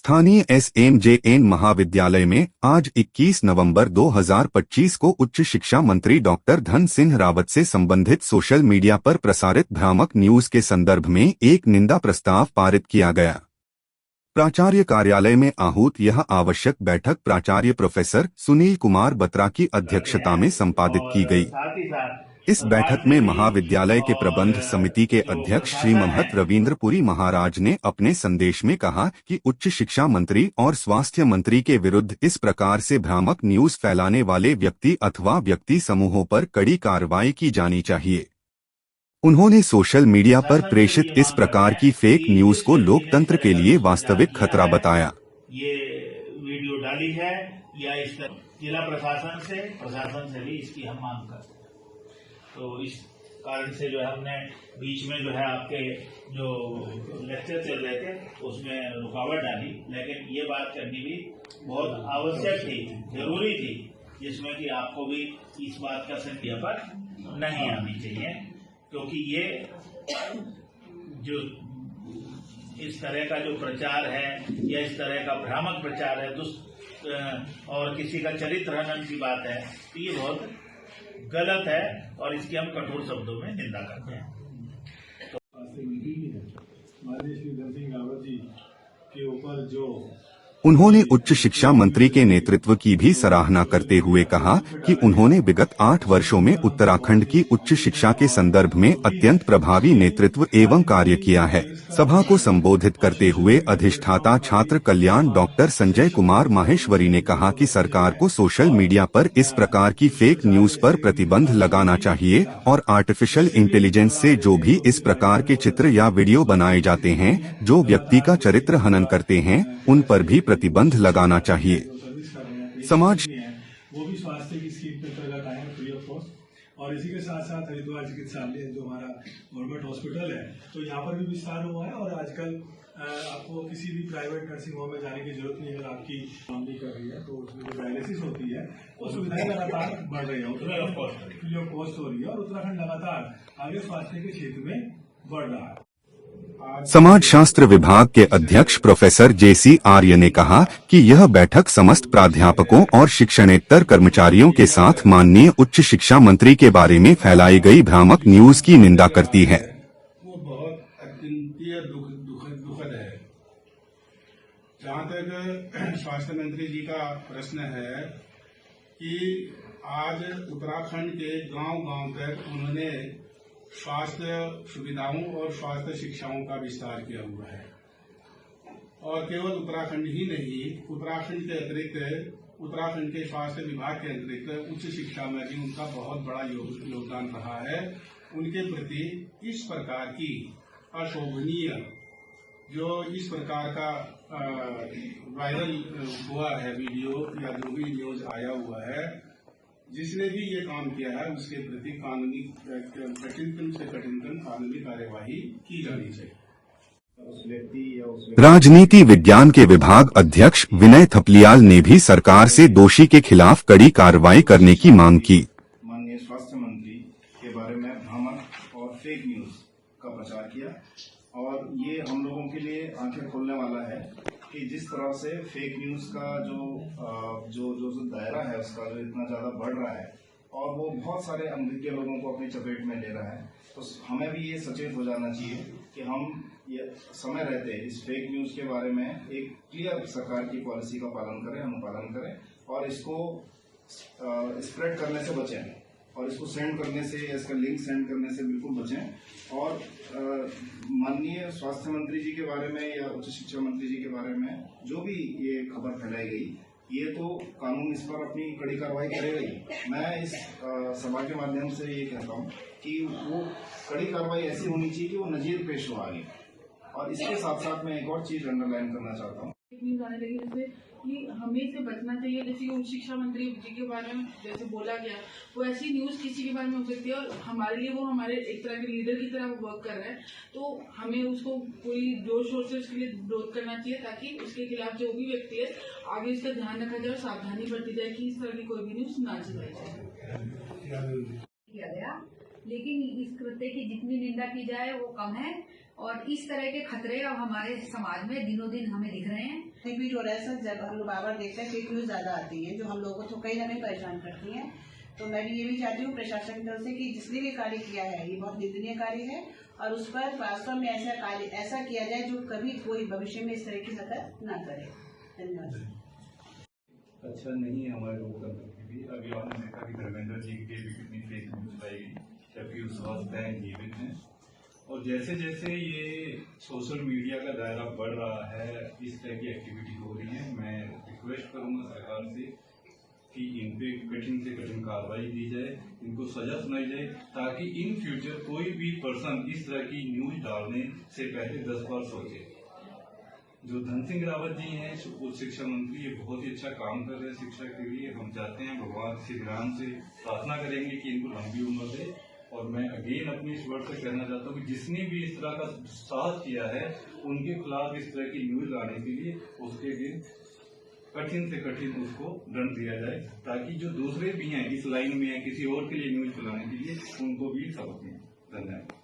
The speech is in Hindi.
स्थानीय SMJN महाविद्यालय में आज 21 नवंबर 2025 को उच्च शिक्षा मंत्री डॉक्टर धन सिंह रावत से संबंधित सोशल मीडिया पर प्रसारित भ्रामक न्यूज के संदर्भ में एक निंदा प्रस्ताव पारित किया गया। प्राचार्य कार्यालय में आहूत यह आवश्यक बैठक प्राचार्य प्रोफेसर सुनील कुमार बत्रा की अध्यक्षता में संपादित की गई। इस बैठक में महाविद्यालय के प्रबंध समिति के अध्यक्ष श्री महत रविंद्रपुरी महाराज ने अपने संदेश में कहा कि उच्च शिक्षा मंत्री और स्वास्थ्य मंत्री के विरुद्ध इस प्रकार से भ्रामक न्यूज फैलाने वाले व्यक्ति अथवा व्यक्ति समूहों पर कड़ी कार्रवाई की जानी चाहिए। उन्होंने सोशल मीडिया पर प्रेषित इस प्रकार की फेक न्यूज को लोकतंत्र के लिए वास्तविक खतरा बताया। ये वीडियो डाली है या इस जिला प्रशासन से भी इसकी हम मांग करते हैं। तो इस कारण से जो है हमने बीच में जो है आपके जो लेक्चर चल रहे थे उसमें रुकावट डाली, लेकिन ये बात करनी भी बहुत आवश्यक थी, जरूरी थी, जिसमें कि आपको भी इस बात का संज्ञा पर नहीं आनी चाहिए, क्योंकि ये जो इस तरह का जो प्रचार है या इस तरह का भ्रामक प्रचार है और किसी का चरित्र हनन की बात है, तो ये बहुत गलत है और इसकी हम कठोर शब्दों में निंदा करते हैं। माननीय श्री धन सिंह रावत जी के ऊपर जो उन्होंने उच्च शिक्षा मंत्री के नेतृत्व की भी सराहना करते हुए कहा कि उन्होंने विगत 8 वर्षों में उत्तराखंड की उच्च शिक्षा के संदर्भ में अत्यंत प्रभावी नेतृत्व एवं कार्य किया है। सभा को संबोधित करते हुए अधिष्ठाता छात्र कल्याण डॉक्टर संजय कुमार माहेश्वरी ने कहा कि सरकार को सोशल मीडिया पर इस प्रकार की फेक न्यूज पर प्रतिबंध लगाना चाहिए और आर्टिफिशियल इंटेलिजेंस से जो भी इस प्रकार के चित्र या वीडियो बनाए जाते हैं जो व्यक्ति का चरित्र हनन करते हैं उन पर भी प्रतिबंध लगाना चाहिए। समाज वो भी स्वास्थ्य की स्कीम के अंतर्गत आए हैं फ्री ऑफ कॉस्ट, और इसी के साथ साथ हरिद्वार चिकित्सालय जो हमारा गवर्नमेंट हॉस्पिटल है तो यहाँ पर भी विस्तार हुआ है। और आजकल आपको किसी भी प्राइवेट नर्सिंग होम में जाने की जरूरत नहीं, अगर आपकी फैमिली कर रही है तो उसमें जो डायलिसिस होती है वो सुविधाएं लगातार बढ़ रही है, फ्री ऑफ कॉस्ट हो रही है और उत्तराखंड लगातार आगे स्वास्थ्य के क्षेत्र में बढ़ रहा है। समाज शास्त्र विभाग के अध्यक्ष प्रोफेसर JC आर्य ने कहा कि यह बैठक समस्त प्राध्यापकों और शिक्षणेतर कर्मचारियों के साथ माननीय उच्च शिक्षा मंत्री के बारे में फैलाई गई भ्रामक न्यूज की निंदा करती है। वो बहुत अत्यंतीय दुखद है। जहाँ तक स्वास्थ्य मंत्री जी का प्रश्न है कि आज उत्तराखंड के गांव-गांव तक उन्होंने स्वास्थ्य सुविधाओं और स्वास्थ्य शिक्षाओं का विस्तार किया हुआ है, और केवल उत्तराखंड ही नहीं, उत्तराखंड के अतिरिक्त उत्तराखंड के स्वास्थ्य विभाग के अतिरिक्त उच्च शिक्षा में भी उनका बहुत बड़ा योगदान रहा है। उनके प्रति इस प्रकार की अशोभनीय जो इस प्रकार का वायरल हुआ है वीडियो या जो भी न्यूज आया हुआ है, जिसने भी ये काम किया है उसके प्रति कानूनी कठिनतम से कठिनतम कानूनी कार्यवाही की जानी चाहिए। राजनीति विज्ञान के विभाग अध्यक्ष विनय थपलियाल ने भी सरकार से दोषी के खिलाफ कड़ी कार्रवाई करने की मांग की। माननीय स्वास्थ्य मंत्री के बारे में भ्रामक और फेक न्यूज का प्रचार किया, और ये हम लोगों के लिए आंखें खोलने वाला है कि जिस तरह से फेक न्यूज का जो दायरा है उसका जो इतना ज्यादा बढ़ रहा है और वो बहुत सारे अनभिज्ञ लोगों को अपनी चपेट में ले रहा है, तो हमें भी ये सचेत हो जाना चाहिए कि हम ये समय रहते इस फेक न्यूज के बारे में एक क्लियर सरकार की पॉलिसी का पालन करें, अनुपालन करें, और इसको स्प्रेड करने से बचें, और इसको सेंड करने से, इसका लिंक सेंड करने से बिल्कुल बचें। और माननीय स्वास्थ्य मंत्री जी के बारे में या उच्च शिक्षा मंत्री जी के बारे में जो भी ये खबर फैलाई गई, ये तो कानून इस पर अपनी कड़ी कार्रवाई करेगा ही। मैं इस सभा के माध्यम से ये कहता हूँ कि वो कड़ी कार्रवाई ऐसी होनी चाहिए कि वो नजीर पेश हो आगे। और इसके साथ साथ मैं एक और चीज अंडरलाइन करना चाहता हूँ कि हमें से बचना चाहिए। जैसे कि उच्च शिक्षा मंत्री जी के बारे में जैसे बोला गया, वो ऐसी न्यूज किसी के बारे में हो सकती है और हमारे लिए वो हमारे एक तरह के लीडर की तरह वर्क कर रहे हैं, तो हमें उसको पूरी जोर शोर से उसके लिए विरोध करना चाहिए, ताकि उसके खिलाफ जो भी व्यक्ति है आगे इसका ध्यान रखा जाए और सावधानी बरती जाए कि इस तरह की कोई भी न्यूज ना चलाई जाए। लेकिन इस कृत्य की जितनी निंदा की जाए वो कम है, और इस तरह के खतरे अब हमारे समाज में दिनों दिन हमें दिख रहे हैं। रिपीट हो रहा है सर। जब हम लोग बार बार देखते हैं फेक न्यूज ज्यादा आती है जो हम लोगों को तो कहीं ना कहीं परेशान करती है। तो मैं भी ये भी चाहती हूँ प्रशासन की तरफ से कि जिसने भी कार्य किया है ये बहुत निंदनीय कार्य है और उस पर वास्तव में ऐसा किया जाए जो कभी कोई भविष्य में इस तरह की हरकत न करे। धन्यवाद। अच्छा नहीं है हमारे लोकतंत्र की भी। अभी आपने देखा कि धर्मेंद्र जी के भी कितनी फेक न्यूज आई, जबकि उस वक्त हैं जीवित हैं। और जैसे जैसे ये सोशल मीडिया का दायरा बढ़ रहा है, इस तरह की एक्टिविटी हो रही है, मैं रिक्वेस्ट करूंगा सरकार से कि इन पे कठिन से कठिन कार्रवाई दी जाए, इनको सजा सुनाई जाए, ताकि इन फ्यूचर कोई भी पर्सन इस तरह की न्यूज डालने से पहले 10 बार सोचे। जो धन सिंह रावत जी हैं उच्च शिक्षा मंत्री, ये बहुत ही अच्छा काम कर रहे हैं शिक्षा के लिए। हम चाहते हैं भगवान श्री राम से प्रार्थना करेंगे कि इनको लंबी उम्र दे। और मैं अगेन अपनी इस वर्ड से कहना चाहता हूँ कि जिसने भी इस तरह का साहस किया है उनके खिलाफ इस तरह की न्यूज लाने के लिए उसके लिए कठिन से कठिन उसको दंड दिया जाए, ताकि जो दूसरे भी हैं इस लाइन में है किसी और के लिए न्यूज फैलाने के लिए, उनको भी सबक मिले। धन्यवाद।